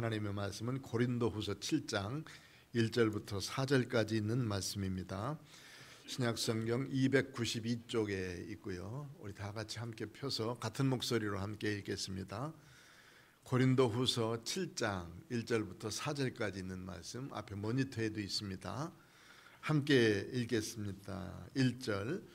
하나님의 말씀은 고린도후서 7장 1절부터 4절까지 있는 말씀입니다. 신약성경 292쪽에 있고요. 우리 다 같이 함께 펴서 같은 목소리로 함께 읽겠습니다. 고린도후서 7장 1절부터 4절까지 있는 말씀 앞에 모니터에도 있습니다. 함께 읽겠습니다. 1절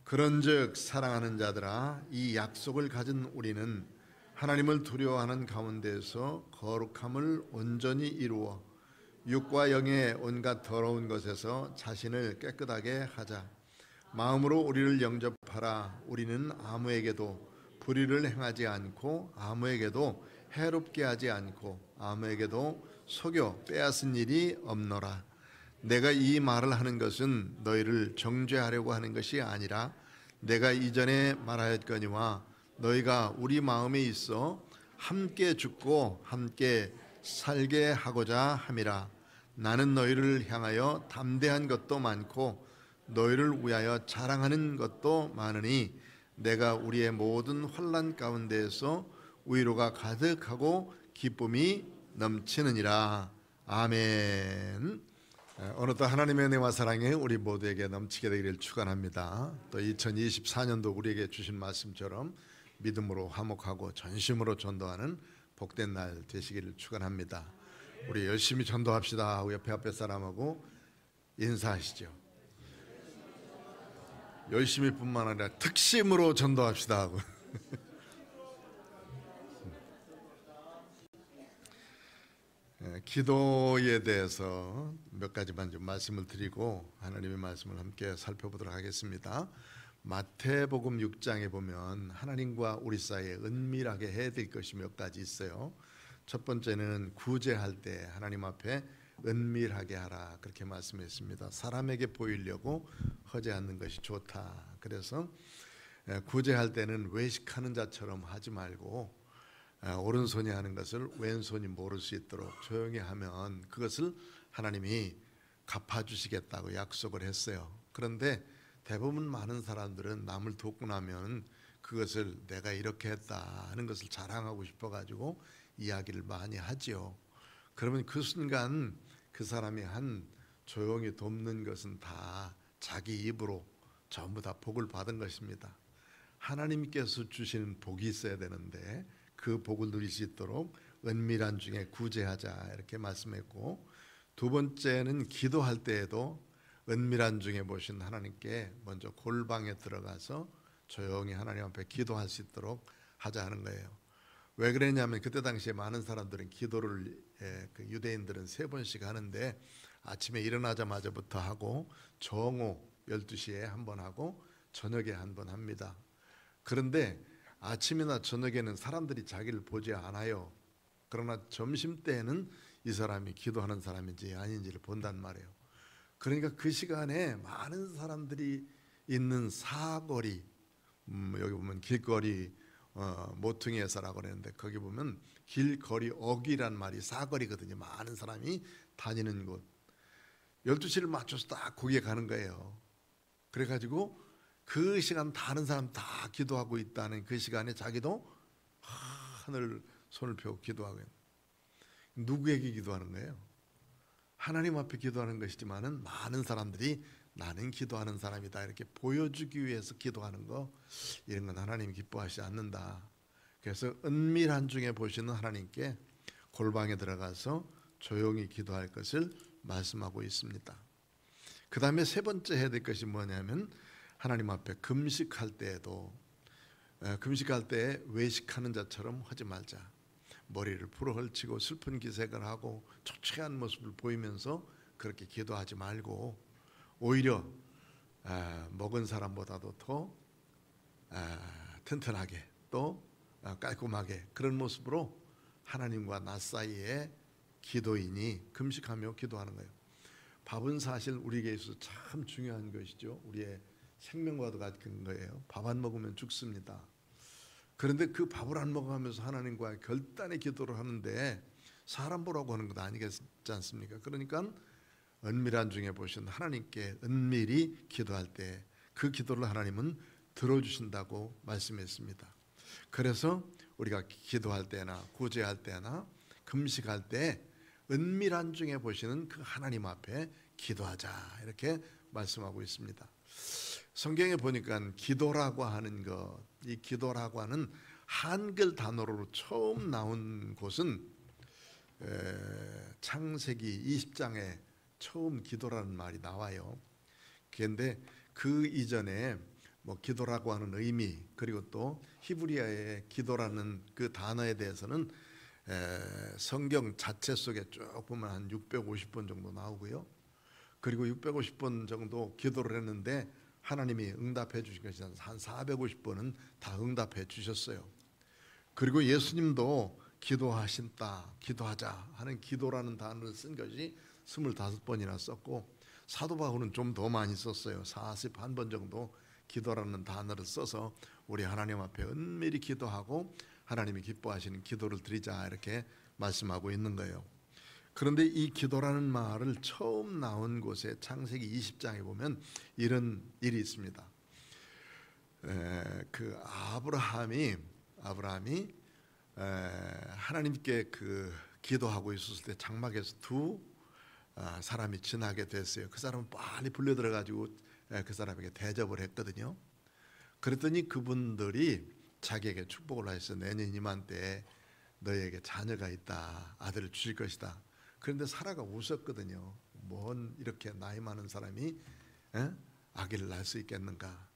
그런즉 사랑하는 자들아 이 약속을 가진 우리는 하나님을 두려워하는 가운데서 거룩함을 온전히 이루어 육과 영의 온갖 더러운 것에서 자신을 깨끗하게 하자. 마음으로 우리를 영접하라. 우리는 아무에게도 불의를 행하지 않고 아무에게도 해롭게 하지 않고 아무에게도 속여 빼앗은 일이 없노라. 내가 이 말을 하는 것은 너희를 정죄하려고 하는 것이 아니라 내가 이전에 말하였거니와 너희가 우리 마음에 있어 함께 죽고 함께 살게 하고자 함이라. 나는 너희를 향하여 담대한 것도 많고 너희를 위하여 자랑하는 것도 많으니 내가 우리의 모든 환난 가운데에서 위로가 가득하고 기쁨이 넘치느니라. 아멘. 오늘도 하나님의 은혜와 사랑이 우리 모두에게 넘치게 되기를 축원합니다. 또 2024년도 우리에게 주신 말씀처럼 믿음으로 화목하고 전심으로 전도하는 복된 날 되시기를 축원합니다. 우리 열심히 전도합시다 하고 옆에 앞에 사람하고 인사하시죠. 열심히뿐만 아니라 특심으로 전도합시다 하고 기도에 대해서 몇 가지만 좀 말씀을 드리고 하나님의 말씀을 함께 살펴보도록 하겠습니다. 마태복음 6장에 보면 하나님과 우리 사이에 은밀하게 해야 될 것이 몇 가지 있어요. 첫 번째는 구제할 때 하나님 앞에 은밀하게 하라 그렇게 말씀했습니다. 사람에게 보이려고 하지 않는 것이 좋다. 그래서 구제할 때는 외식하는 자처럼 하지 말고 오른손이 하는 것을 왼손이 모를 수 있도록 조용히 하면 그것을 하나님이 갚아주시겠다고 약속을 했어요. 그런데 대부분 많은 사람들은 남을 돕고 나면 그것을 내가 이렇게 했다 하는 것을 자랑하고 싶어가지고 이야기를 많이 하지요. 그러면 그 순간 그 사람이 한 조용히 돕는 것은 다 자기 입으로 전부 다 복을 받은 것입니다. 하나님께서 주시는 복이 있어야 되는데 그 복을 누릴 수 있도록 은밀한 중에 구제하자 이렇게 말씀했고, 두 번째는 기도할 때에도 은밀한 중에 보신 하나님께 먼저 골방에 들어가서 조용히 하나님 앞에 기도할 수 있도록 하자 하는 거예요. 왜 그랬냐면 그때 당시에 많은 사람들은 기도를 그 유대인들은 3번씩 하는데 아침에 일어나자마자부터 하고 정오 12시에 한 번 하고 저녁에 한 번 합니다. 그런데 아침이나 저녁에는 사람들이 자기를 보지 않아요. 그러나 점심때에는 이 사람이 기도하는 사람인지 아닌지를 본단 말이에요. 그러니까 그 시간에 많은 사람들이 있는 사거리, 여기 보면 길거리 모퉁이에서라고 그러는데 거기 보면 길거리 어귀란 말이 사거리거든요. 많은 사람이 다니는 곳. 12시를 맞춰서 딱 거기에 가는 거예요. 그래가지고 그 시간 다른 사람 다 기도하고 있다는 그 시간에 자기도 하늘 손을 펴고 기도하고 있는. 누구에게 기도하는 거예요? 하나님 앞에 기도하는 것이지만은 많은 사람들이 나는 기도하는 사람이다 이렇게 보여주기 위해서 기도하는 거, 이런 건 하나님이 기뻐하시지 않는다. 그래서 은밀한 중에 보시는 하나님께 골방에 들어가서 조용히 기도할 것을 말씀하고 있습니다. 그 다음에 세 번째 해야 될 것이 뭐냐면 하나님 앞에 금식할 때에도 금식할 때 외식하는 자처럼 하지 말자. 머리를 풀어헤치고 슬픈 기색을 하고 초췌한 모습을 보이면서 그렇게 기도하지 말고 오히려 먹은 사람보다도 더 튼튼하게 또 깔끔하게 그런 모습으로 하나님과 나 사이에 기도인이 금식하며 기도하는 거예요. 밥은 사실 우리에게 있어서 참 중요한 것이죠. 우리의 생명과도 같은 거예요. 밥 안 먹으면 죽습니다. 그런데 그 밥을 안 먹으면서 하나님과 결단의 기도를 하는데 사람 보라고 하는 것 아니겠지 않습니까? 그러니까 은밀한 중에 보신 하나님께 은밀히 기도할 때 그 기도를 하나님은 들어주신다고 말씀했습니다. 그래서 우리가 기도할 때나 구제할 때나 금식할 때 은밀한 중에 보시는 그 하나님 앞에 기도하자 이렇게 말씀하고 있습니다. 성경에 보니까 기도라고 하는 것, 이 기도라고 하는 한글 단어로 처음 나온 곳은 창세기 20장에 처음 기도라는 말이 나와요. 그런데 그 이전에 뭐 기도라고 하는 의미, 그리고 또 히브리어의 기도라는 그 단어에 대해서는 성경 자체 속에 쭉 보면 한 650번 정도 나오고요. 그리고 650번 정도 기도를 했는데 하나님이 응답해 주신 것이 한 450번은 다 응답해 주셨어요. 그리고 예수님도 기도하자 하는 기도라는 단어를 쓴 것이 25번이나 썼고, 사도 바울은 좀 더 많이 썼어요. 41번 정도 기도라는 단어를 써서 우리 하나님 앞에 은밀히 기도하고 하나님이 기뻐하시는 기도를 드리자 이렇게 말씀하고 있는 거예요. 그런데 이 기도라는 말을 처음 나온 곳에 창세기 20장에 보면 이런 일이 있습니다. 그 아브라함이 하나님께 그 기도하고 있었을 때 장막에서 두 사람이 지나게 됐어요. 그 사람은 빨리 불려들어 가지고 그 사람에게 대접을 했거든요. 그랬더니 그분들이 자기에게 축복을 하셔서 내년 이맘때 너에게 자녀가 있다, 아들을 주실 것이다. 그런데 사라가 웃었거든요. 뭔 이렇게 나이 많은 사람이 아기를 낳을 수 있겠는가.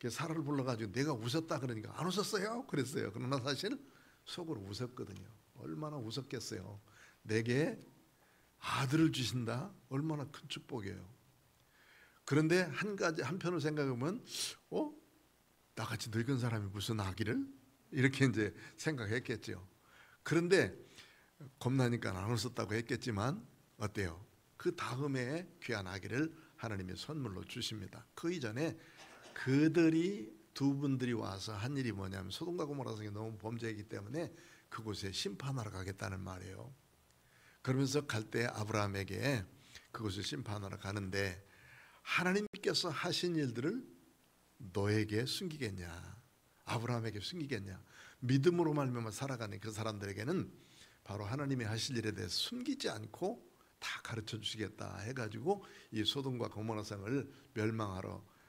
사라를 불러가지고 내가 웃었다 그러니까 안 웃었어요 그랬어요. 그러나 사실 속으로 웃었거든요. 얼마나 웃었겠어요. 내게 아들을 주신다, 얼마나 큰 축복이에요. 그런데 한편으로 생각하면 나같이 늙은 사람이 무슨 아기를 이렇게 이제 생각했겠죠. 그런데 겁나니까 안 웃었다고 했겠지만 어때요? 그 다음에 귀한 아기를 하나님이 선물로 주십니다. 그 이전에 그들이 두 분들이 와서 한 일이 뭐냐면 소돔과 고모라 성이 너무 범죄이기 때문에 그곳에 심판하러 가겠다는 말이에요. 그러면서 갈 때 아브라함에게 그곳을 심판하러 가는데 하나님께서 하신 일들을 너에게 숨기겠냐, 아브라함에게 숨기겠냐. 믿음으로 말미암아 살아가는 그 사람들에게는 바로 하나님이 하실 일에 대해서 숨기지 않고 다 가르쳐 주시겠다 해가지고 이 소돔과 고모라 성을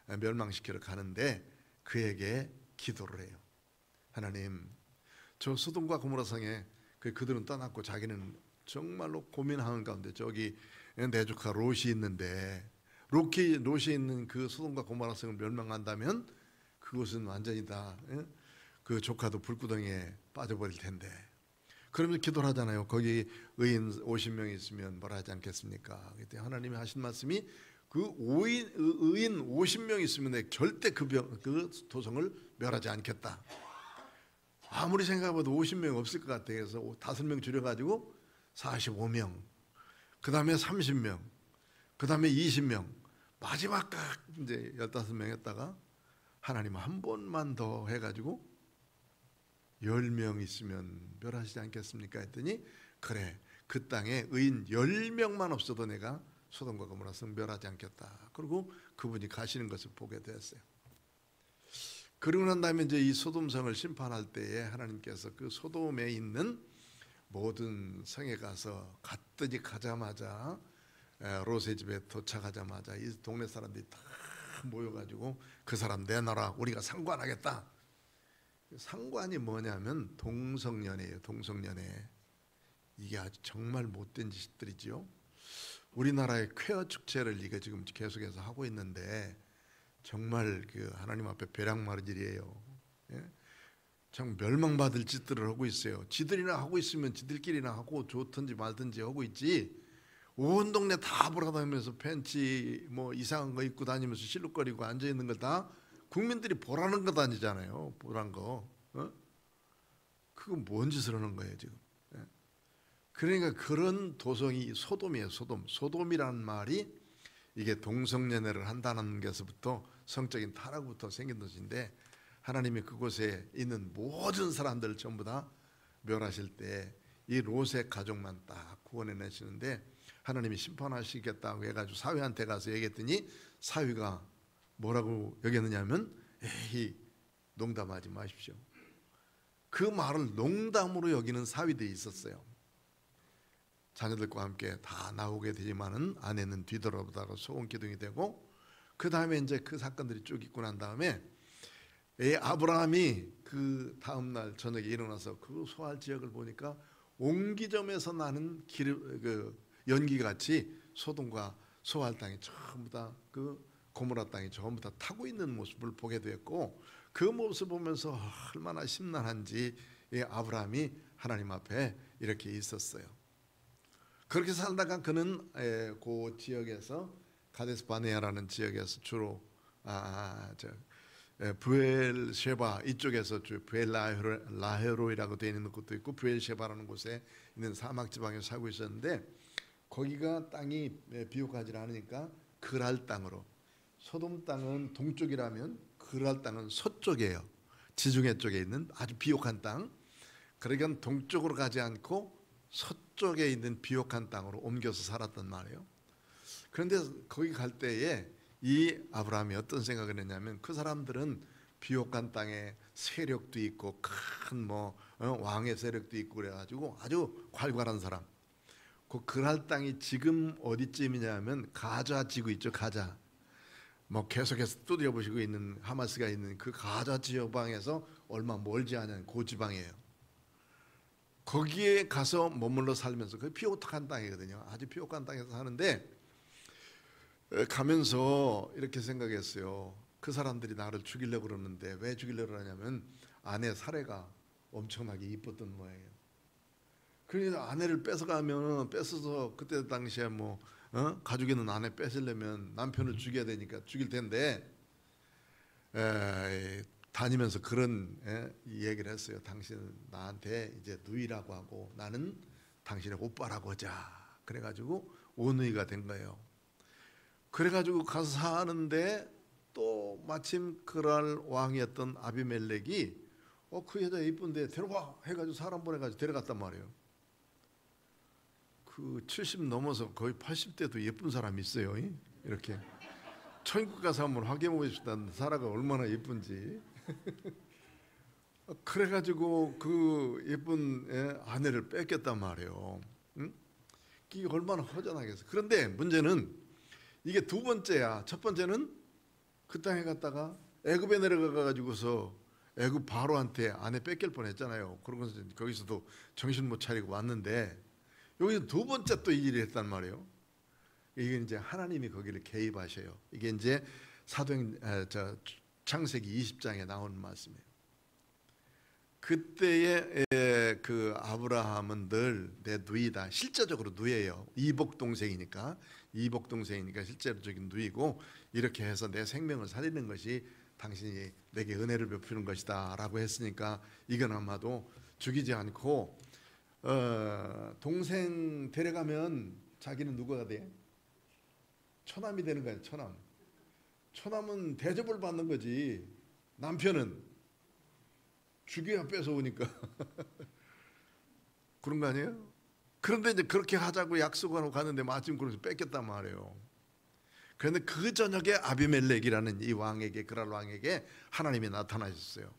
멸망시키러 가는데 그에게 기도를 해요. 하나님, 저 소돔과 고모라 성에 그들은 떠났고 자기는 정말로 고민하는 가운데 저기 내 조카 롯이 있는데 롯이 있는 그 소돔과 고모라 성을 멸망한다면 그것은 완전히 다 그 조카도 불구덩이에 빠져버릴 텐데, 그러면 기도를 하잖아요. 거기 의인 50명 있으면 뭐라 하지 않겠습니까? 그때 하나님이 하신 말씀이 그 의인 50명 있으면 내가 절대 그 도성을 멸하지 않겠다. 아무리 생각해봐도 50명 없을 것 같아. 그래서 5명 줄여가지고 45명, 그 다음에 30명, 그 다음에 20명, 마지막 이제 15명 했다가 하나님 한 번만 더 해가지고 10명 있으면 멸하시지 않겠습니까? 했더니 그래, 그 땅에 의인 10명만 없어도 내가 소돔과 고모라 성 멸하지 않겠다. 그리고 그분이 가시는 것을 보게 되었어요. 그러고 난 다음에 이제 이 소돔성을 심판할 때에 하나님께서 그 소돔에 있는 모든 성에 가자마자 롯의 집에 도착하자마자 이 동네 사람들이 다 모여가지고 그 사람 내놔라, 우리가 상관하겠다. 상관이 뭐냐면 동성연애예요. 동성연애. 이게 아주 정말 못된 짓들이지요. 우리나라의 쾌어 축제를 이게 지금 계속해서 하고 있는데 정말 그 하나님 앞에 벼랑마른 일이에요. 예? 참 멸망받을 짓들을 하고 있어요. 지들이나 하고 있으면 지들끼리나 하고 좋든지 말든지 하고 있지. 온 동네 다 돌아다니면서 팬티 뭐 이상한 거 입고 다니면서 실룩거리고 앉아 있는 걸 다 국민들이 보라는 거 다니잖아요. 보란 거. 그건 뭔 짓을 하는 거예요 지금. 그러니까 그런 도성이 소돔이에요. 소돔이라는 말이 이게 동성연애를 한다는 것부터 성적인 타락부터 생긴 것인데, 하나님이 그곳에 있는 모든 사람들을 전부 다 멸하실 때 이 롯의 가족만 딱 구원해내시는데, 하나님이 심판하시겠다고 해가지고 사위한테 가서 얘기했더니 사위가 뭐라고 여겼느냐면, 에이, 농담하지 마십시오. 그 말을 농담으로 여기는 사위들이 있었어요. 자녀들과 함께 다 나오게 되지만은 아내는 뒤돌아보다가 소원 기둥이 되고, 그 다음에 이제 그 사건들이 쭉 있고 난 다음에 아브라함이 그 다음 날 저녁에 일어나서 그 소알 지역을 보니까 옹기점에서 나는 그 연기 같이 소돔과 소알 땅이 전부 다 그 고모라 땅이 전부 다 타고 있는 모습을 보게 되었고, 그 모습을 보면서 얼마나 심란한지 아브라함이 하나님 앞에 이렇게 있었어요. 그렇게 살다가 그는 그 지역에서 가데스 바네아라는 지역에서 주로 브엘셰바 이쪽에서 브엘라헤로이라고 되어 있는 곳도 있고 브엘셰바라는 곳에 있는 사막 지방에 살고 있었는데, 거기가 땅이 비옥하지 않으니까 그랄 땅으로, 소돔 땅은 동쪽이라면 그랄 땅은 서쪽이에요. 지중해 쪽에 있는 아주 비옥한 땅. 그러니까 동쪽으로 가지 않고 서쪽에 있는 비옥한 땅으로 옮겨서 살았단 말이에요. 그런데 거기 갈 때에 이 아브라함이 어떤 생각을 했냐면, 그 사람들은 비옥한 땅에 세력도 있고 큰 왕의 세력도 있고 그래가지고 아주 활발한 사람. 그 그랄 땅이 지금 어디쯤이냐면 가자 지구 있죠. 가자. 계속해서 두드려 보시고 있는 하마스가 있는 그 가자 지방에서 얼마 멀지 않은 그 지방이에요. 거기에 가서 머물러 살면서, 그 비옥한 땅이거든요. 아주 비옥한 땅에서 사는데, 가면서 이렇게 생각했어요. 그 사람들이 나를 죽이려고 그러는데 왜 죽이려고 그러냐면 아내 사례가 엄청나게 이뻤던 모양이에요. 그러니까 아내를 뺏어서 그때 당시에 가지고 있는 아내 뺏으려면 남편을 죽여야 되니까 죽일 텐데, 다니면서 그런 얘기를 했어요. 당신은 나한테 이제 누이라고 하고 나는 당신의 오빠라고 하자. 그래가지고 오누이가 된 거예요. 그래가지고 가서 사는데 또 마침 그랄 왕이었던 아비멜렉이 그 여자 이쁜데 데려와 해가지고 사람 보내가지고 데려갔단 말이에요. 그 70 넘어서 거의 80대도 예쁜 사람이 있어요. 이렇게 천국 가서 한번 확인해 보십시다. 사라가 얼마나 예쁜지. 그래가지고 그 예쁜 아내를 뺏겼단 말이에요. 응? 이게 얼마나 허전하겠어. 그런데 문제는 이게 두 번째야. 첫 번째는 그 땅에 갔다가 애굽에 내려가가지고서 애굽 바로한테 아내 뺏길 뻔했잖아요. 그러고서 거기서도 정신 못 차리고 왔는데, 여기서 두 번째 또 이 일을 했단 말이에요. 이게 이제 하나님이 거기를 개입하셔요. 이게 이제 창세기 20장에 나오는 말씀이에요. 그때에 그 아브라함은 늘 내 누이다. 실제적으로 누이예요. 이복 동생이니까 실제적인 누이고, 이렇게 해서 내 생명을 살리는 것이 당신이 내게 은혜를 베푸는 것이다 라고 했으니까, 이건 아마도 죽이지 않고 동생 데려가면 자기는 누구가 돼? 처남이 되는 거예요. 처남은 대접을 받는 거지. 남편은 죽여야 뺏어오니까 그런 거 아니에요? 그런데 이제 그렇게 하자고 약속하고 갔는데 마침 그래서 뺏겼단 말이에요. 그런데 그 저녁에 아비멜렉이라는 이 왕에게, 그랄 왕에게 하나님이 나타나셨어요.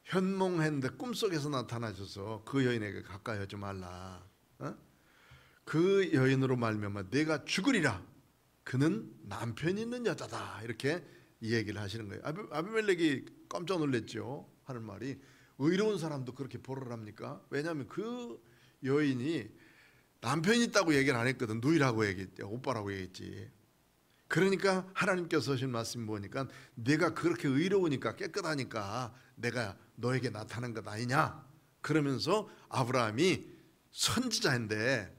현몽했는데 꿈속에서 나타나셔서 그 여인에게 가까이 하지 말라. 그 여인으로 말미암아 내가 죽으리라. 그는 남편이 있는 여자다. 이렇게 이 얘기를 하시는 거예요. 아비멜렉이 깜짝 놀랐죠. 하는 말이, 의로운 사람도 그렇게 보를 합니까? 왜냐하면 그 여인이 남편이 있다고 얘기를 안 했거든. 누이라고 얘기했지, 오빠라고 얘기했지. 그러니까 하나님께서 하신 말씀 보니까 내가 그렇게 의로우니까, 깨끗하니까 내가 너에게 나타난 것 아니냐. 그러면서 아브라함이 선지자인데,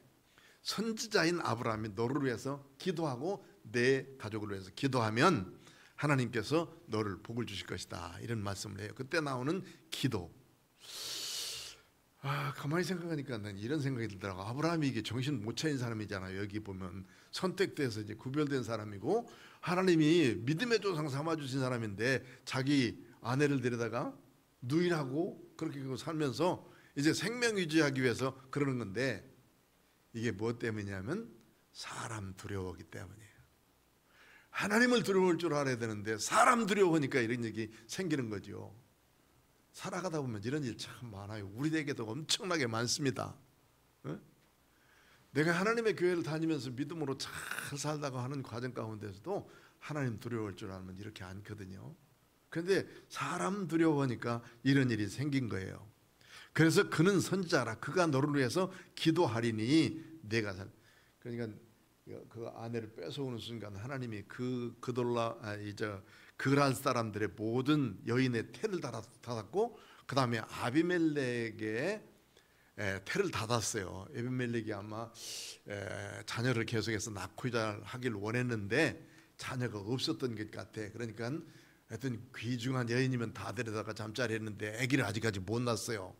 선지자인 아브라함이 너를 위해서 기도하고 내 가족을 위해서 기도하면 하나님께서 너를 복을 주실 것이다. 이런 말씀을 해요. 그때 나오는 기도. 가만히 생각하니까 난 이런 생각이 들더라고. 아브라함이 이게 정신 못 차린 사람이잖아요. 여기 보면 선택돼서 이제 구별된 사람이고, 하나님이 믿음의 조상 삼아주신 사람인데 자기 아내를 데려다가 누이라고 그렇게 살면서 이제 생명 유지하기 위해서 그러는 건데, 이게 무엇 때문이냐면 사람 두려워하기 때문이에요. 하나님을 두려울 줄 알아야 되는데 사람 두려워하니까 이런 일이 생기는 거죠. 살아가다 보면 이런 일 참 많아요. 우리에게도 엄청나게 많습니다. 내가 하나님의 교회를 다니면서 믿음으로 잘 살다가 하는 과정 가운데서도 하나님 두려울 줄 알면 이렇게 않거든요. 그런데 사람 두려워하니까 이런 일이 생긴 거예요. 그래서 그는 선지자라, 그가 너를 위해서 기도하리니 내가 그러니까 그 아내를 뺏어오는 순간 하나님이 그랄 사람들의 모든 여인의 태를 닫았고, 그 다음에 아비멜렉의 태를 닫았어요. 아비멜렉이 아마 자녀를 계속해서 낳고 하길 원했는데 자녀가 없었던 것 같아. 그러니까 하여튼 귀중한 여인이면 다 데려다가 잠자리 했는데 아기를 아직까지 못 낳았어요.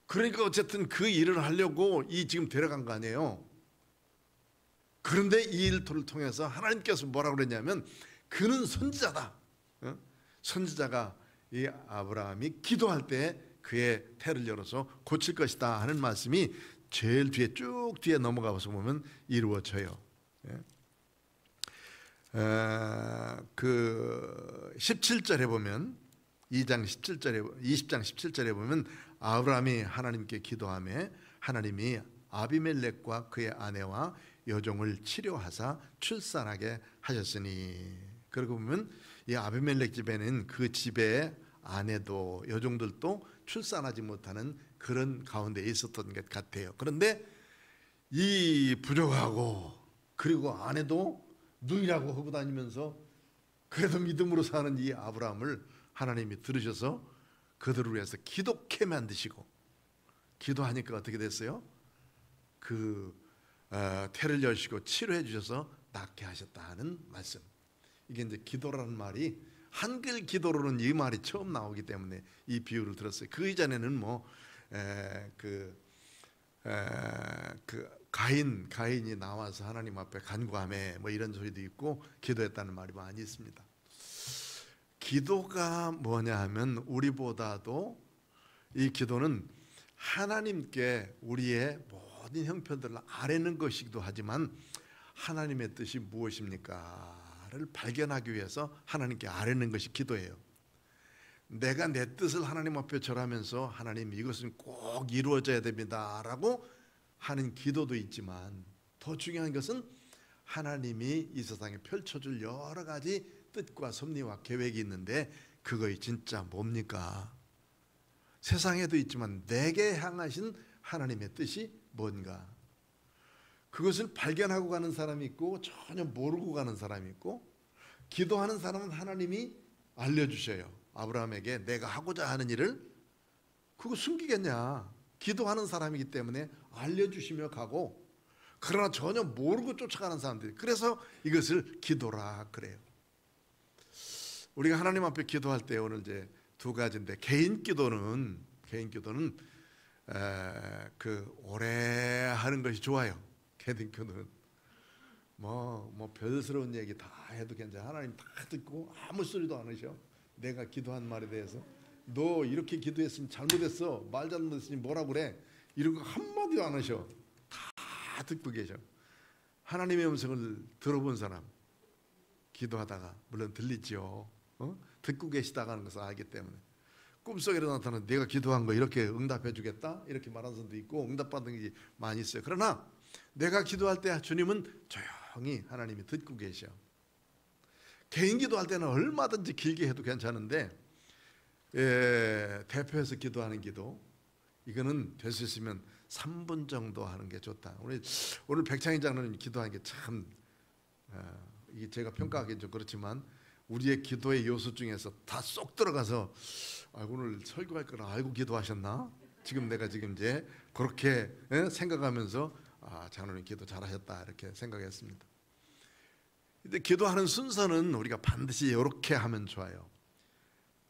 그러니까 어쨌든 그 일을 하려고 지금 데려간 거 아니에요. 그런데 이 일터를 통해서 하나님께서 뭐라고 그랬냐면 그는 선지자다. 선지자가 이 아브라함이 기도할 때 그의 태를 열어서 고칠 것이다 하는 말씀이 제일 뒤에 쭉 뒤에 넘어가서 보면 이루어져요. 그 17절에 보면 20장 17절에 보면 아브라함이 하나님께 기도하며 하나님이 아비멜렉과 그의 아내와 여종을 치료하사 출산하게 하셨으니, 그러고 보면 이 아비멜렉 집에는 그 집의 아내도 여종들도 출산하지 못하는 그런 가운데 있었던 것 같아요. 그런데 이 부족하고 그리고 아내도 누이라고 하고 다니면서 그래도 믿음으로 사는 이 아브라함을 하나님이 들으셔서 그들을 위해서 기독케 만드시고, 기도하니까 어떻게 됐어요? 태를 여시고 치료해 주셔서 낫게 하셨다는 말씀. 이게 이제 기도라는 말이 한글 기도로는 이 말이 처음 나오기 때문에 이 비유를 들었어요. 그 이전에는 가인이 나와서 하나님 앞에 간구하며 이런 소리도 있고 기도했다는 말이 많이 있습니다. 기도가 뭐냐 하면 우리보다도 이 기도는 하나님께 우리의 모든 형편들을 아뢰는 것이기도 하지만 하나님의 뜻이 무엇입니까를 발견하기 위해서 하나님께 아뢰는 것이 기도예요. 내가 내 뜻을 하나님 앞에 절하면서 하나님 이것은 꼭 이루어져야 됩니다 라고 하는 기도도 있지만, 더 중요한 것은 하나님이 이 세상에 펼쳐줄 여러 가지 뜻과 섭리와 계획이 있는데 그것이 진짜 뭡니까? 세상에도 있지만 내게 향하신 하나님의 뜻이 뭔가, 그것을 발견하고 가는 사람이 있고 전혀 모르고 가는 사람이 있고, 기도하는 사람은 하나님이 알려주셔요. 아브라함에게 내가 하고자 하는 일을 그거 숨기겠냐? 기도하는 사람이기 때문에 알려주시며 가고, 그러나 전혀 모르고 쫓아가는 사람들이, 그래서 이것을 기도라 그래요. 우리가 하나님 앞에 기도할 때 오늘 이제 두 가지인데, 개인 기도는 오래 하는 것이 좋아요. 개인 기도는 뭐 별스러운 얘기 다 해도 괜찮아. 하나님 다 듣고 아무 소리도 안 하셔. 내가 기도한 말에 대해서 너 이렇게 기도했으면 잘못했어, 말 잘못했으니 뭐라 그래, 이런 거 한마디도 안 하셔. 다 듣고 계셔. 하나님의 음성을 들어본 사람, 기도하다가 물론 들리죠. 듣고 계시다가 하는 것을 알기 때문에 꿈속에 나타나는 내가 기도한 거 이렇게 응답해 주겠다 이렇게 말하는 사람도 있고 응답받은 게 많이 있어요. 그러나 내가 기도할 때 주님은 조용히 하나님이 듣고 계셔. 개인 기도할 때는 얼마든지 길게 해도 괜찮은데 대표해서 기도하는 기도, 이거는 될 수 있으면 3분 정도 하는 게 좋다. 오늘 백창희 장로님 기도하는 게 참 이게 제가 평가하기는 좀 그렇지만 우리의 기도의 요소 중에서 다 쏙 들어가서 오늘 설교할 거라 알고 기도하셨나? 내가 이제 그렇게 생각하면서 장로님 기도 잘하셨다 이렇게 생각했습니다. 근데 기도하는 순서는 우리가 반드시 이렇게 하면 좋아요.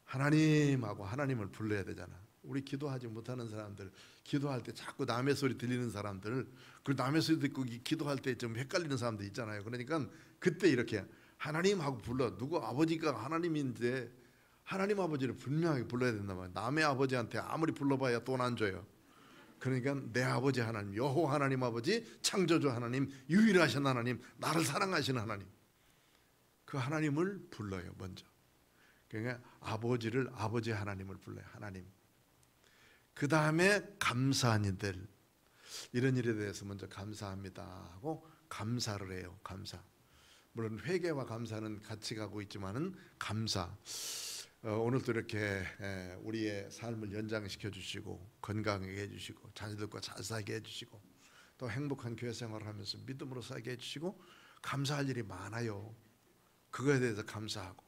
하나님하고 하나님을 불러야 되잖아. 우리 기도하지 못하는 사람들, 기도할 때 자꾸 남의 소리 들리는 사람들, 그리고 남의 소리 듣고 기도할 때 좀 헷갈리는 사람들 있잖아요. 그러니까 그때 이렇게 하나님하고 불러. 누구 아버지가 하나님인데 하나님 아버지를 분명하게 불러야 된단 말이야. 남의 아버지한테 아무리 불러봐야 돈 안 줘요. 그러니까 내 아버지 하나님, 여호와 하나님 아버지, 창조주 하나님, 유일하신 하나님, 나를 사랑하시는 하나님, 그 하나님을 불러요 먼저. 그러니까 아버지 하나님을 불러요. 하나님. 그 다음에 감사한 이들, 이런 일에 대해서 먼저 감사합니다 하고 감사를 해요. 감사. 물론 회개와 감사는 같이 가고 있지만은 감사. 오늘도 이렇게 우리의 삶을 연장시켜 주시고 건강하게 해주시고 자녀들과 잘 살게 해주시고 또 행복한 교회 생활을 하면서 믿음으로 살게 해주시고 감사할 일이 많아요. 그거에 대해서 감사하고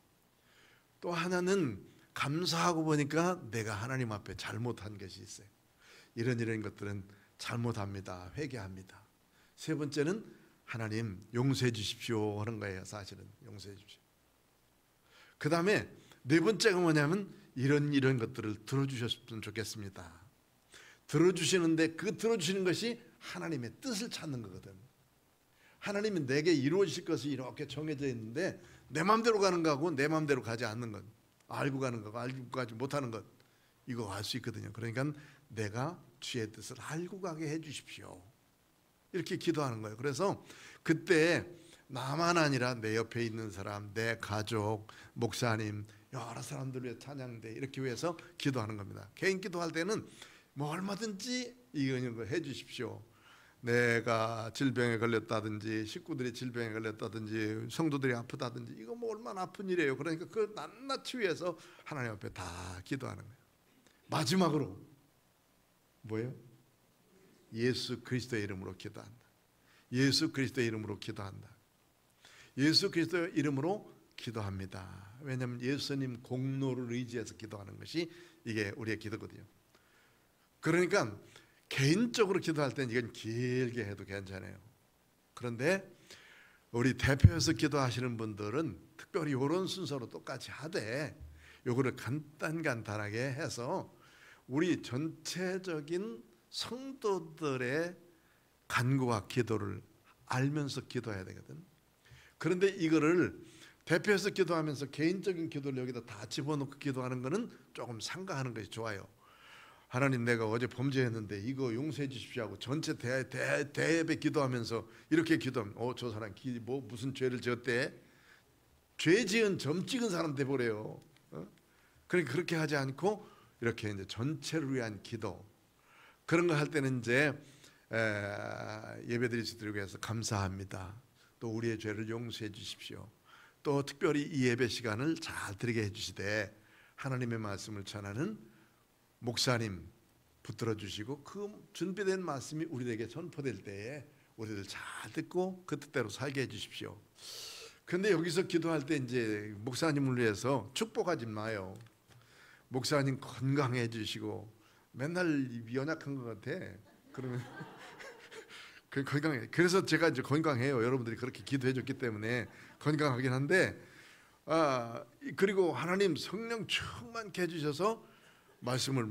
또 하나는 감사하고 보니까 내가 하나님 앞에 잘못한 것이 있어요. 이런 것들은 잘못합니다. 회개합니다. 세 번째는 하나님 용서해 주십시오 하는 거예요. 사실은 용서해 주십시오. 그 다음에 네 번째가 뭐냐면 이런 것들을 들어주셨으면 좋겠습니다. 들어주시는데 그 들어주시는 것이 하나님의 뜻을 찾는 거거든. 하나님은 내게 이루어질 것이 이렇게 정해져 있는데 내 마음대로 가는 거하고 내 마음대로 가지 않는 것, 알고 가는 거하고 알고 가지 못하는 것, 이거 알 수 있거든요. 그러니까 내가 주의 뜻을 알고 가게 해 주십시오. 이렇게 기도하는 거예요. 그래서 그때 나만 아니라 내 옆에 있는 사람, 내 가족, 목사님, 여러 사람들 위해 찬양대 이렇게 위해서 기도하는 겁니다. 개인 기도할 때는 뭐 얼마든지 이런 거 해 주십시오. 내가 질병에 걸렸다든지 식구들이 질병에 걸렸다든지 성도들이 아프다든지 이거 뭐 얼마나 아픈 일이에요. 그러니까 그걸 낱낱이 위해서 하나님 앞에 다 기도하는 거예요. 마지막으로 뭐예요? 예수 그리스도의 이름으로 기도한다. 예수 그리스도의 이름으로 기도한다. 예수 그리스도의 이름으로 기도합니다. 왜냐하면 예수님 공로를 의지해서 기도하는 것이 이게 우리의 기도거든요. 그러니까 개인적으로 기도할 때는 이건 길게 해도 괜찮아요. 그런데 우리 대표해서 기도하시는 분들은 특별히 이런 순서로 똑같이 하되 요거를 간단하게 해서 우리 전체적인 성도들의 간구와 기도를 알면서 기도해야 되거든. 그런데 이거를 대표해서 기도하면서 개인적인 기도를 여기다 다 집어넣고 기도하는 거는 조금 상가하는 것이 좋아요. 하나님 내가 어제 범죄했는데 이거 용서해 주십시오 하고 전체 대예배 기도하면서 이렇게 기도하면 저 사람 뭐 무슨 죄를 지었대? 죄 지은 점 찍은 사람 돼버려요. 그러니까 그렇게 하지 않고 이렇게 이제 전체를 위한 기도 그런 거 할 때는 이제 예배드릴 수 있도록 해서 감사합니다. 또 우리의 죄를 용서해 주십시오. 또 특별히 이 예배 시간을 잘 드리게 해주시되 하나님의 말씀을 전하는 목사님 붙들어 주시고 그 준비된 말씀이 우리에게 전포될 때에 우리들 잘 듣고 그 뜻대로 살게 해주십시오. 그런데 여기서 기도할 때 이제 목사님을 위해서 축복하지 마요. 목사님 건강해 주시고 맨날 연약한 것 같아. 그러면 건강해. 그래서 제가 이제 건강해요. 여러분들이 그렇게 기도해 줬기 때문에 건강하긴 한데 그리고 하나님 성령 충만케 해주셔서 말씀을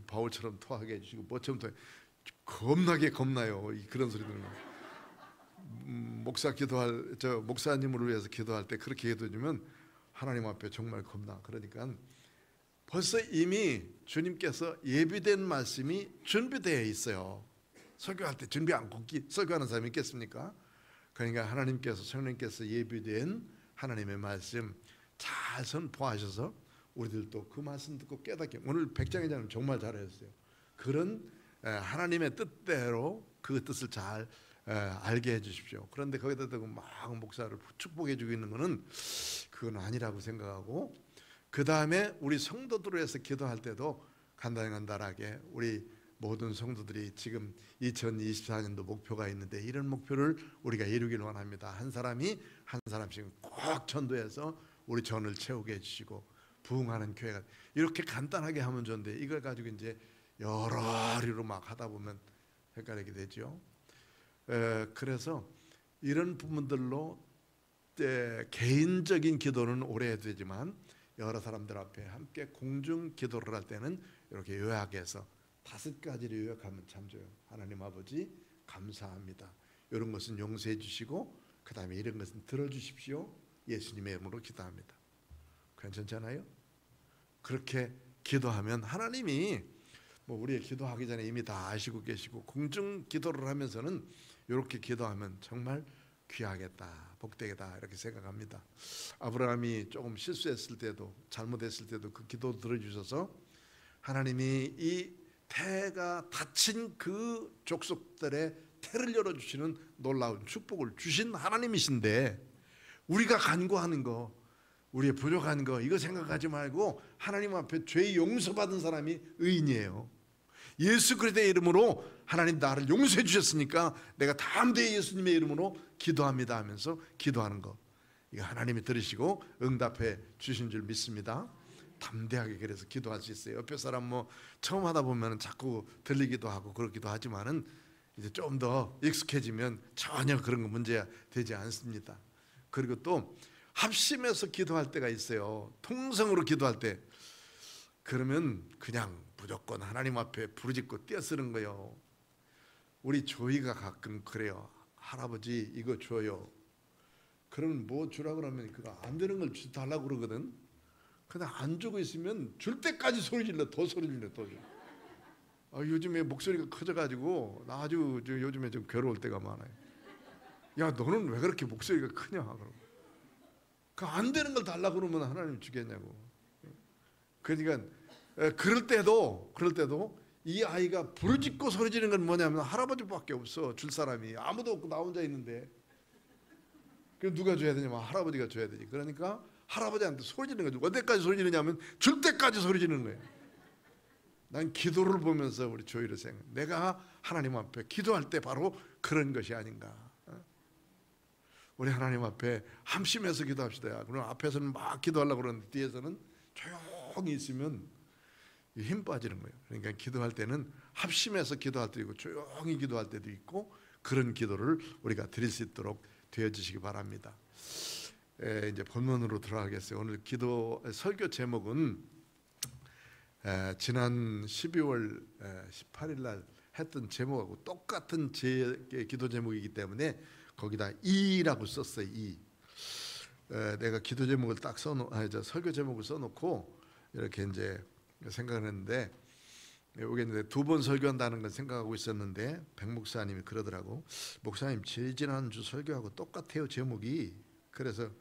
바울처럼 토하게 해주시고 뭐처럼 토해 겁나요. 그런 소리 들으면 목사님을 위해서 기도할 때 그렇게 기도해주면 하나님 앞에 정말 겁나. 그러니까 벌써 이미 주님께서 예비된 말씀이 준비되어 있어요. 설교할 때 준비 않고 설교하는 사람이 있겠습니까? 그러니까 하나님께서 성령님께서 예비된 하나님의 말씀 잘 선포하셔서 우리들도 그 말씀 듣고 깨닫게. 오늘 백장회장님 정말 잘하셨어요. 그런 하나님의 뜻대로 그 뜻을 잘 알게 해주십시오. 그런데 거기다 대고 막 목사를 축복해 주고 있는 것은 그건 아니라고 생각하고 그 다음에 우리 성도들을 위해서 기도할 때도 간단하게 우리 모든 성도들이 지금 2024년도 목표가 있는데 이런 목표를 우리가 이루기를 원합니다. 한 사람이 한 사람씩 꼭 전도해서 우리 전을 채우게 해주시고 부흥하는 교회가 이렇게 간단하게 하면 좋은데 이걸 가지고 이제 여러 하류로 막 하다 보면 헷갈리게 되죠. 그래서 이런 부분들로 개인적인 기도는 오래 해도 되지만 여러 사람들 앞에 함께 공중 기도를 할 때는 이렇게 요약해서 5가지를 요약하면 참 좋아요. 하나님 아버지 감사합니다. 이런 것은 용서해 주시고 그 다음에 이런 것은 들어주십시오. 예수님의 이름으로 기도합니다. 괜찮잖아요? 그렇게 기도하면 하나님이 우리의 기도하기 전에 이미 다 아시고 계시고 공중 기도를 하면서는 이렇게 기도하면 정말 귀하겠다, 복되겠다 이렇게 생각합니다. 아브라함이 조금 실수했을 때도 잘못했을 때도 그 기도 들어주셔서 하나님이 이 태가 닫힌 그 족속들의 태를 열어주시는 놀라운 축복을 주신 하나님이신데, 우리가 간구하는 거, 우리의 부족한 거 이거 생각하지 말고 하나님 앞에 죄 용서받은 사람이 의인이에요. 예수 그리스도의 이름으로 하나님 나를 용서해 주셨으니까 내가 담대히 예수님의 이름으로 기도합니다 하면서 기도하는 거, 이거 하나님이 들으시고 응답해 주신 줄 믿습니다. 담대하게 그래서 기도할 수 있어요. 옆에 사람 뭐 처음 하다 보면 자꾸 들리기도 하고 그렇기도 하지만은 이제 좀 더 익숙해지면 전혀 그런 거 문제 되지 않습니다. 그리고 또 합심해서 기도할 때가 있어요. 통성으로 기도할 때, 그러면 그냥 무조건 하나님 앞에 부르짖고 뛰어쓰는 거예요. 우리 조이가 가끔 그래요. 할아버지 이거 줘요. 그러면 뭐 주라고 그러면 그거 안 되는 걸 달라고 그러거든. 근데 안 주고 있으면 줄 때까지 소리 질러, 더 소리 질러, 더 질러. 요즘에 목소리가 커져가지고 나 아주 요즘에 좀 괴로울 때가 많아요. 야, 너는 왜 그렇게 목소리가 크냐? 그러고. 그 안 되는 걸 달라고 그러면 하나님 주겠냐고. 그러니까 그럴 때도 이 아이가 부르짖고 소리 지르는 건 뭐냐면 할아버지밖에 없어. 줄 사람이 아무도 없고 나 혼자 있는데. 그럼 누가 줘야 되냐면 할아버지가 줘야 되지. 그러니까 할아버지한테 소리 지르는 거죠. 언제까지 소리 지르냐면 줄 때까지 소리 지르는 거예요. 난 기도를 보면서 우리 조이를 생각, 내가 하나님 앞에 기도할 때 바로 그런 것이 아닌가. 우리 하나님 앞에 함심해서 기도합시다. 그럼 앞에서는 막 기도하려고 그러는데 뒤에서는 조용히 있으면 힘 빠지는 거예요. 그러니까 기도할 때는 합심해서 기도할 때도 있고 조용히 기도할 때도 있고, 그런 기도를 우리가 드릴 수 있도록 되어주시기 바랍니다. 이제 본문으로 들어가겠어요. 오늘 기도 설교 제목은 지난 12월 18일 날 했던 제목하고 똑같은 제 기도 제목이기 때문에 거기다 이라고 썼어요. 이. 내가 기도 제목을 딱 설교 제목을 써놓고 이렇게 이제 생각을 했는데, 여기 이제 2번 설교한다는 걸 생각하고 있었는데 백 목사님이 그러더라고. 목사님 지난주 설교하고 똑같아요 제목이. 그래서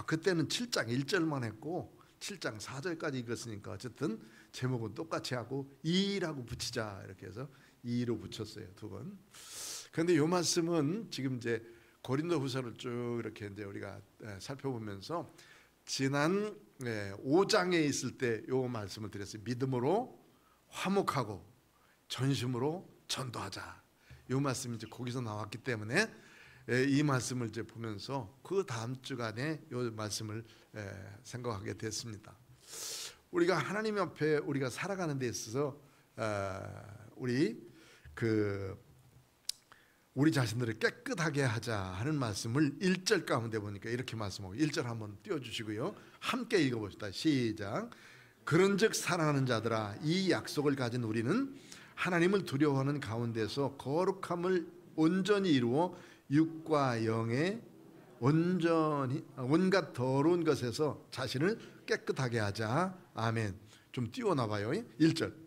그때는 7장 1절만 했고 7장 4절까지 읽었으니까 어쨌든 제목은 똑같이 하고 이라고 붙이자 이렇게 해서 이로 붙였어요 2번. 그런데 이 말씀은 지금 이제 고린도후서를 쭉 이렇게 이제 우리가 살펴보면서 지난 5장에 있을 때 이 말씀을 드렸어요. 믿음으로 화목하고 전심으로 전도하자. 이 말씀이 이제 거기서 나왔기 때문에 이 말씀을 이제 보면서 그 다음 주간에 이 말씀을 생각하게 됐습니다. 우리가 하나님 앞에 우리가 살아가는 데 있어서 우리 자신들을 깨끗하게 하자 하는 말씀을 1절 가운데 보니까 이렇게 말씀하고, 1절 한번 띄워주시고요. 함께 읽어봅시다. 시작. 그런즉 사랑하는 자들아, 이 약속을 가진 우리는 하나님을 두려워하는 가운데서 거룩함을 온전히 이루어 육과 영의 온전히 온갖 더러운 것에서 자신을 깨끗하게 하자. 아멘. 좀 띄워놔봐요. 1절.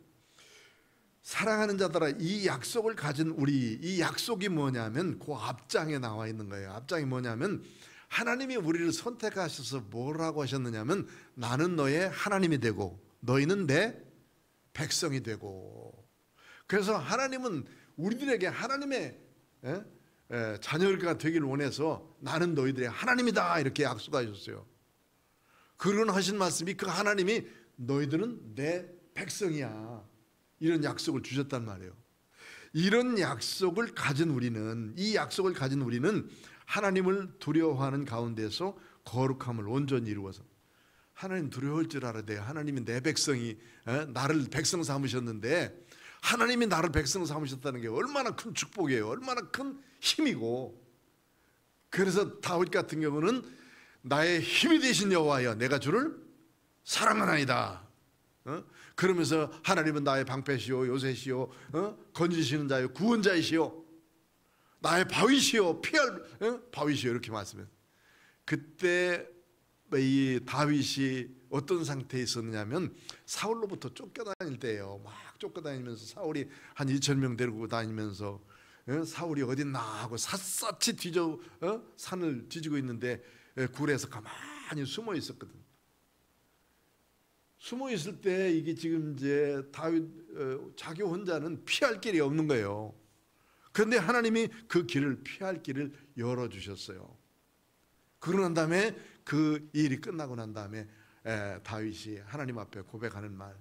사랑하는 자들아, 이 약속을 가진 우리, 이 약속이 뭐냐면 그 앞장에 나와 있는 거예요. 앞장이 뭐냐면 하나님이 우리를 선택하셔서 뭐라고 하셨느냐면 나는 너의 하나님이 되고 너희는 내 백성이 되고. 그래서 하나님은 우리들에게 하나님의 자녀가 되기를 원해서 나는 너희들의 하나님이다 이렇게 약속하셨어요. 그런 하신 말씀이 그 하나님이 너희들은 내 백성이야 이런 약속을 주셨단 말이에요. 이런 약속을 가진 우리는, 이 약속을 가진 우리는 하나님을 두려워하는 가운데서 거룩함을 온전히 이루어서, 하나님 두려울 줄 알아야 돼요. 하나님이 내 백성이 나를 백성 삼으셨는데, 하나님이 나를 백성 삼으셨다는 게 얼마나 큰 축복이에요. 얼마나 큰 힘이고. 그래서 다윗 같은 경우는 나의 힘이 되신 여호와여 내가 주를 사랑하나이다. 그러면서 하나님은 나의 방패시오 요새시오 건지시는 자요 구원자이시오 나의 바위시오 피할 바위시오 이렇게 말씀해요. 그때 이 다윗이 어떤 상태에 있었느냐면 사울로부터 쫓겨다닐 때예요. 막 쫓겨다니면서 사울이 한 2,000명 데리고 다니면서 사울이 어딨나 하고 샅샅이 산을 뒤지고 있는데 굴에서 가만히 숨어 있었거든. 숨어 있을 때 이게 지금 이제 다윗 자기 혼자는 피할 길이 없는 거예요. 그런데 하나님이 그 길을 피할 길을 열어 주셨어요. 그러고 난 다음에 그 일이 끝나고 난 다음에 다윗이 하나님 앞에 고백하는 말,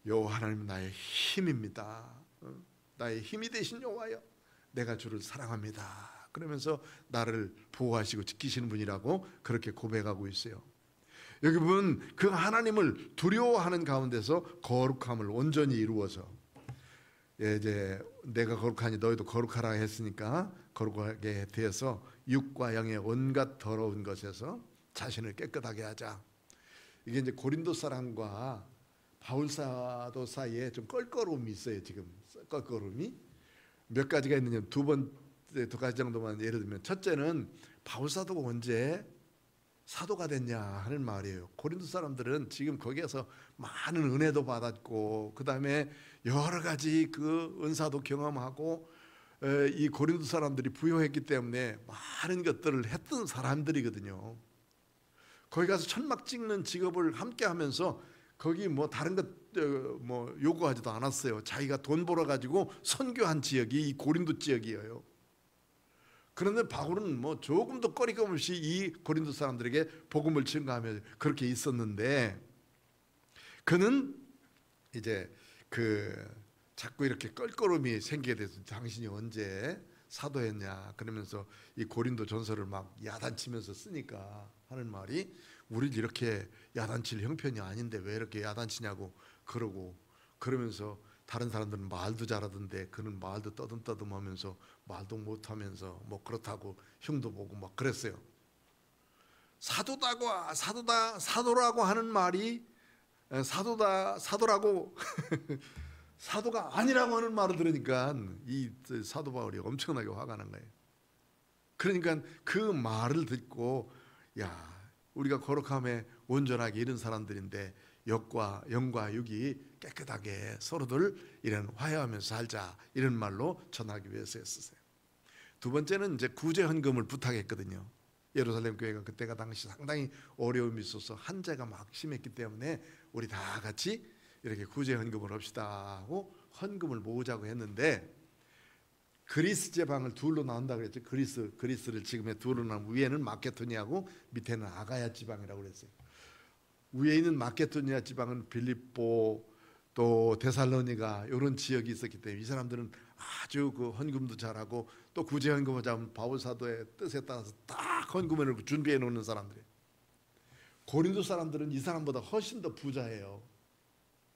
여호와 하나님 나의 힘입니다. 나의 힘이 되신 여호와여, 내가 주를 사랑합니다. 그러면서 나를 보호하시고 지키시는 분이라고 그렇게 고백하고 있어요. 여기 보면 그 하나님을 두려워하는 가운데서 거룩함을 온전히 이루어서, 이제 내가 거룩하니 너희도 거룩하라 했으니까 거룩하게 되어서 육과 영의 온갖 더러운 것에서 자신을 깨끗하게 하자. 이게 이제 고린도 사람과 바울 사도 사이에 좀 껄끄러움이 있어요. 지금 껄끄러움이 몇 가지가 있느냐, 두 가지 정도만 예를 들면, 첫째는 바울 사도가 언제 사도가 됐냐 하는 말이에요. 고린도 사람들은 지금 거기에서 많은 은혜도 받았고, 그 다음에 여러 가지 그 은사도 경험하고, 이 고린도 사람들이 부유했기 때문에 많은 것들을 했던 사람들이거든요. 거기 가서 천막 찍는 직업을 함께 하면서 거기 뭐 다른 것 뭐 요구하지도 않았어요. 자기가 돈 벌어 가지고 선교한 지역이 이 고린도 지역이에요. 그런데 바울은 뭐 조금도 꺼리낌 없이 이 고린도 사람들에게 복음을 증거하며 그렇게 있었는데, 그는 이제 자꾸 이렇게 껄끄러움이 생기게 돼서 당신이 언제 사도했냐 그러면서 이 고린도 전서를 막 야단치면서 쓰니까 하는 말이, 우리를 이렇게 야단칠 형편이 아닌데 왜 이렇게 야단치냐고 그러면서 다른 사람들은 말도 잘하던데 그는 말도 떠듬떠듬하면서 말도 못하면서 뭐 그렇다고 흉도 보고 막 그랬어요. 사도라고 하는 말이 사도라고 사도가 아니라고 하는 말을 들으니까 이 사도 바울이 엄청나게 화가 난 거예요. 그러니까 그 말을 듣고, 야, 우리가 거룩함에 온전하게 이른 사람들인데 영과 육이 깨끗하게 서로들 이런 화해하면서 살자, 이런 말로 전하기 위해서 했었어요. 두 번째는 이제 구제 헌금을 부탁했거든요. 예루살렘 교회가 그때가 당시 상당히 어려움이 있어서 한재가 막 심했기 때문에 우리 다 같이 이렇게 구제 헌금을 합시다 하고 헌금을 모으자고 했는데, 그리스 제방을 둘로 나눈다 그랬죠. 그리스를 지금의 둘로 나누면 위에는 마케도니아고 밑에는 아가야 지방이라고 그랬어요. 위에 있는 마케도니아 지방은 빌립보 또 데살로니가 이런 지역이 있었기 때문에 이 사람들은 아주 그 헌금도 잘하고 또 구제 헌금을 잡으면 바울 사도의 뜻에 따라서 딱 헌금을 준비해 놓는 사람들이에요. 고린도 사람들은 이 사람보다 훨씬 더 부자예요.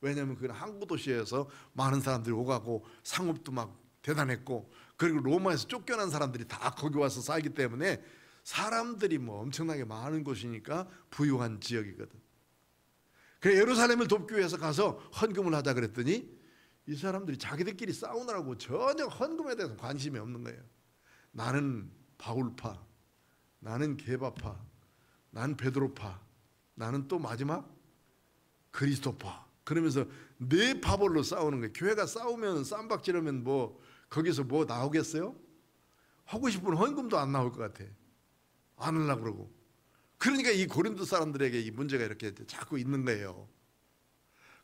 왜냐하면 그건 항구 도시에서 많은 사람들이 오가고 상업도 막 대단했고, 그리고 로마에서 쫓겨난 사람들이 다 거기 와서 살기 때문에 사람들이 뭐 엄청나게 많은 곳이니까 부유한 지역이거든. 그래 예루살렘을 돕기 위해서 가서 헌금을 하자 그랬더니 이 사람들이 자기들끼리 싸우느라고 전혀 헌금에 대해서 관심이 없는 거예요. 나는 바울파, 나는 게바파, 나는 베드로파, 나는 또 마지막 그리스도파, 그러면서 네 파벌로 싸우는 거예요. 교회가 싸우면 쌈박지르면 뭐 거기서 뭐 나오겠어요? 하고 싶은 헌금도 안 나올 것 같아. 안 하려고 그러고. 그러니까 이 고린도 사람들에게 이 문제가 이렇게 자꾸 있는 거예요.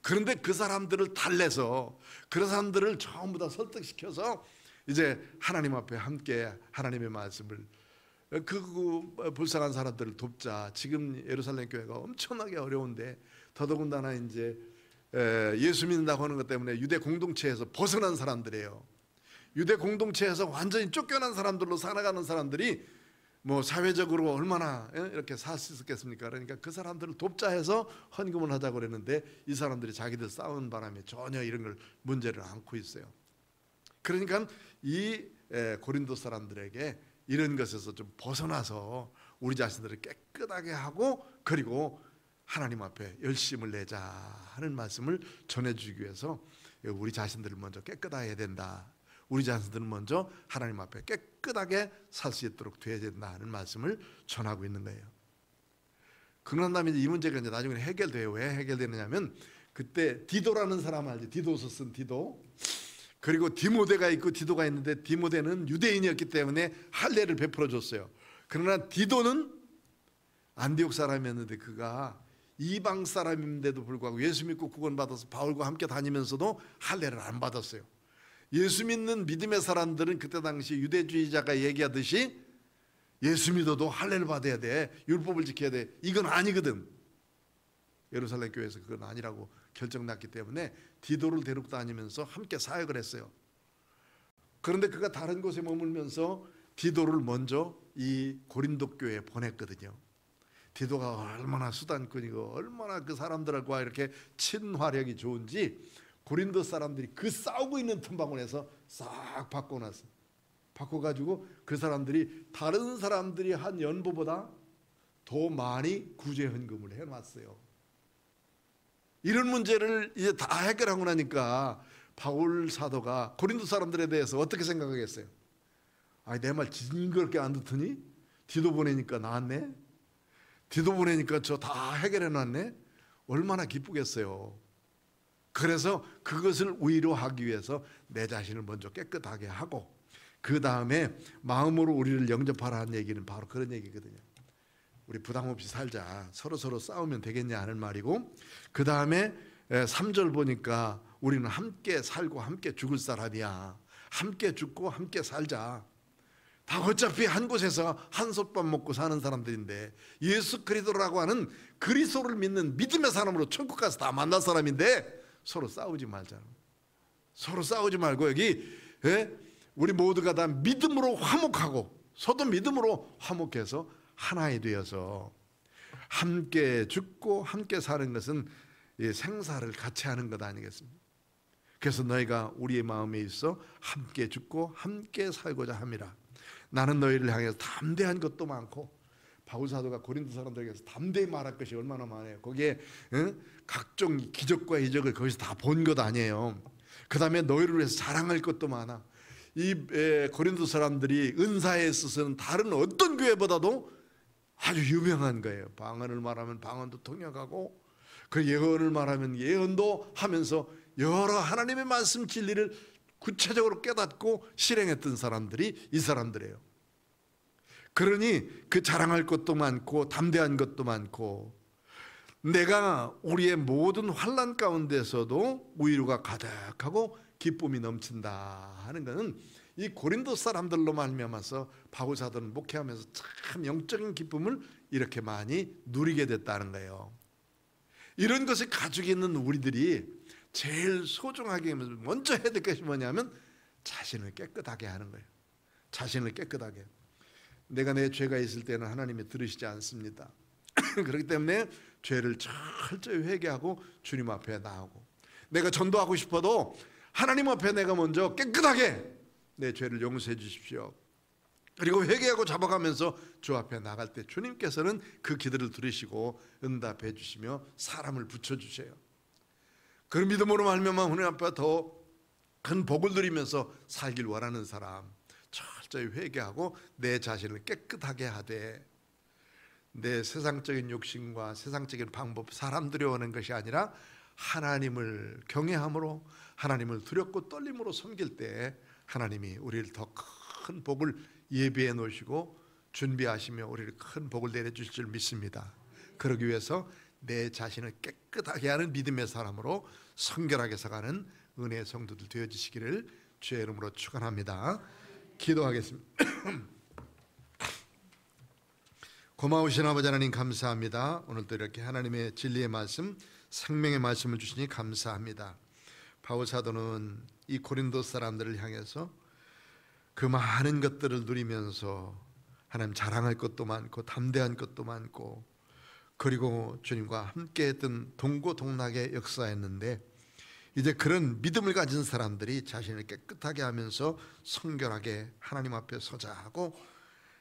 그런데 그 사람들을 달래서 그 사람들을 전부 다 설득시켜서 이제 하나님 앞에 함께 하나님의 말씀을, 그 불쌍한 사람들을 돕자. 지금 예루살렘 교회가 엄청나게 어려운데 더더군다나 이제 예수 믿는다고 하는 것 때문에 유대 공동체에서 벗어난 사람들이에요. 유대 공동체에서 완전히 쫓겨난 사람들로 살아가는 사람들이 뭐 사회적으로 얼마나 이렇게 살 수 있었겠습니까? 그러니까 그 사람들을 돕자 해서 헌금을 하자고 그랬는데 이 사람들이 자기들 싸우는 바람에 전혀 이런 걸 문제를 않고 있어요. 그러니까 이 고린도 사람들에게 이런 것에서 좀 벗어나서 우리 자신들을 깨끗하게 하고 그리고 하나님 앞에 열심을 내자 하는 말씀을 전해주기 위해서 우리 자신들을 먼저 깨끗해야 된다. 우리 자신들은 먼저 하나님 앞에 깨끗하게 살 수 있도록 돼야 된다 하는 말씀을 전하고 있는 거예요. 그런 다음에 이 문제가 이제 나중에 해결돼요. 왜 해결되느냐면 그때 디도라는 사람 알지? 디도서 쓴 디도. 그리고 디모데가 있고 디도가 있는데 디모데는 유대인이었기 때문에 할례를 베풀어 줬어요. 그러나 디도는 안디옥 사람이었는데 그가 이방 사람인데도 불구하고 예수 믿고 구원받아서 바울과 함께 다니면서도 할례를 안 받았어요. 예수 믿는 믿음의 사람들은 그때 당시 유대주의자가 얘기하듯이 예수 믿어도 할례를 받아야 돼, 율법을 지켜야 돼, 이건 아니거든. 예루살렘 교회에서 그건 아니라고 결정났기 때문에 디도를 데리고 다니면서 함께 사역을 했어요. 그런데 그가 다른 곳에 머물면서 디도를 먼저 이 고린도 교회에 보냈거든요. 디도가 얼마나 수단꾼이고 얼마나 그 사람들과 이렇게 친화력이 좋은지 고린도 사람들이 그 싸우고 있는 틈바구니에서 싹 바꿔놨어요. 바꿔가지고 그 사람들이 다른 사람들이 한 연보보다 더 많이 구제 헌금을 해놨어요. 이런 문제를 이제 다 해결하고 나니까 바울 사도가 고린도 사람들에 대해서 어떻게 생각하겠어요? 아, 내 말 징그럽게 안 듣더니 디도 보내니까 나았네, 디도 보내니까 저 다 해결해 놨네, 얼마나 기쁘겠어요. 그래서 그것을 위로하기 위해서 내 자신을 먼저 깨끗하게 하고 그 다음에 마음으로 우리를 영접하라는 얘기는 바로 그런 얘기거든요. 우리 부담 없이 살자, 서로 싸우면 되겠냐 하는 말이고, 그 다음에 3절 보니까 우리는 함께 살고 함께 죽을 사람이야. 함께 죽고 함께 살자. 다 어차피 한 곳에서 한솥밥 먹고 사는 사람들인데, 예수 그리스도라고 하는 그리스도를 믿는 믿음의 사람으로 천국 가서 다 만날 사람인데 서로 싸우지 말자. 서로 싸우지 말고 여기 우리 모두가 다 믿음으로 화목하고 서도 믿음으로 화목해서 하나이 되어서 함께 죽고 함께 사는 것은 생사를 같이 하는 것 아니겠습니까? 그래서 너희가 우리의 마음에 있어 함께 죽고 함께 살고자 함이라. 나는 너희를 향해서 담대한 것도 많고, 바울 사도가 고린도 사람들에게서 담대히 말할 것이 얼마나 많아요. 거기에 각종 기적과 이적을 거기서 다 본 것 아니에요. 그 다음에 너희를 위해서 자랑할 것도 많아. 이 고린도 사람들이 은사에 있어서는 다른 어떤 교회보다도 아주 유명한 거예요. 방언을 말하면 방언도 통역하고, 그 예언을 말하면 예언도 하면서 여러 하나님의 말씀 진리를 구체적으로 깨닫고 실행했던 사람들이 이 사람들이에요. 그러니 그 자랑할 것도 많고 담대한 것도 많고, 내가 우리의 모든 환난 가운데서도 위로가 가득하고 기쁨이 넘친다 하는 것은 이 고린도 사람들로 말미암아서 바울 사도는 목회하면서 참 영적인 기쁨을 이렇게 많이 누리게 됐다는 거예요. 이런 것을 가지고 있는 우리들이 제일 소중하게 먼저 해야 될 것이 뭐냐면 자신을 깨끗하게 하는 거예요. 자신을 깨끗하게. 내가 내 죄가 있을 때는 하나님이 들으시지 않습니다. 그렇기 때문에 죄를 철저히 회개하고 주님 앞에 나오고, 내가 전도하고 싶어도 하나님 앞에 내가 먼저 깨끗하게 내 죄를 용서해 주십시오. 그리고 회개하고 잡아가면서 주 앞에 나갈 때 주님께서는 그 기도를 들으시고 응답해 주시며 사람을 붙여주세요. 그 믿음으로 말미암아 하나님 앞에 더 큰 복을 누리면서 살길 원하는 사람, 철저히 회개하고 내 자신을 깨끗하게 하되, 내 세상적인 욕심과 세상적인 방법, 사람들이 원하는 것이 아니라 하나님을 경외함으로, 하나님을 두렵고 떨림으로 섬길 때 하나님이 우리를 더 큰 복을 예비해 놓으시고 준비하시며 우리를 큰 복을 내려주실 줄 믿습니다. 그러기 위해서 내 자신을 깨끗하게 하는 믿음의 사람으로 성결하게 살아가는 은혜의 성도들 되어주시기를 주의 이름으로 축원합니다. 기도하겠습니다. 고마우신 아버지 하나님 감사합니다. 오늘도 이렇게 하나님의 진리의 말씀, 생명의 말씀을 주시니 감사합니다. 바울 사도는 이 고린도 사람들을 향해서 그 많은 것들을 누리면서 하나님 자랑할 것도 많고 담대한 것도 많고, 그리고 주님과 함께 했던 동고동락의 역사였는데, 이제 그런 믿음을 가진 사람들이 자신을 깨끗하게 하면서 성결하게 하나님 앞에 서자 하고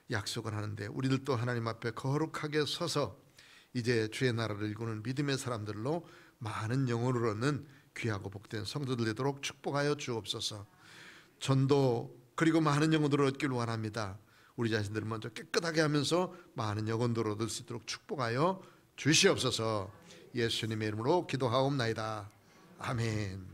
약속을 하는데, 우리들도 하나님 앞에 거룩하게 서서 이제 주의 나라를 일구는 믿음의 사람들로 많은 영혼을 얻는 귀하고 복된 성도들 되도록 축복하여 주옵소서. 전도 그리고 많은 영혼들을 얻길 원합니다. 우리 자신들을 먼저 깨끗하게 하면서 많은 영혼들을 얻을 수 있도록 축복하여 주시옵소서. 예수님의 이름으로 기도하옵나이다. 아멘.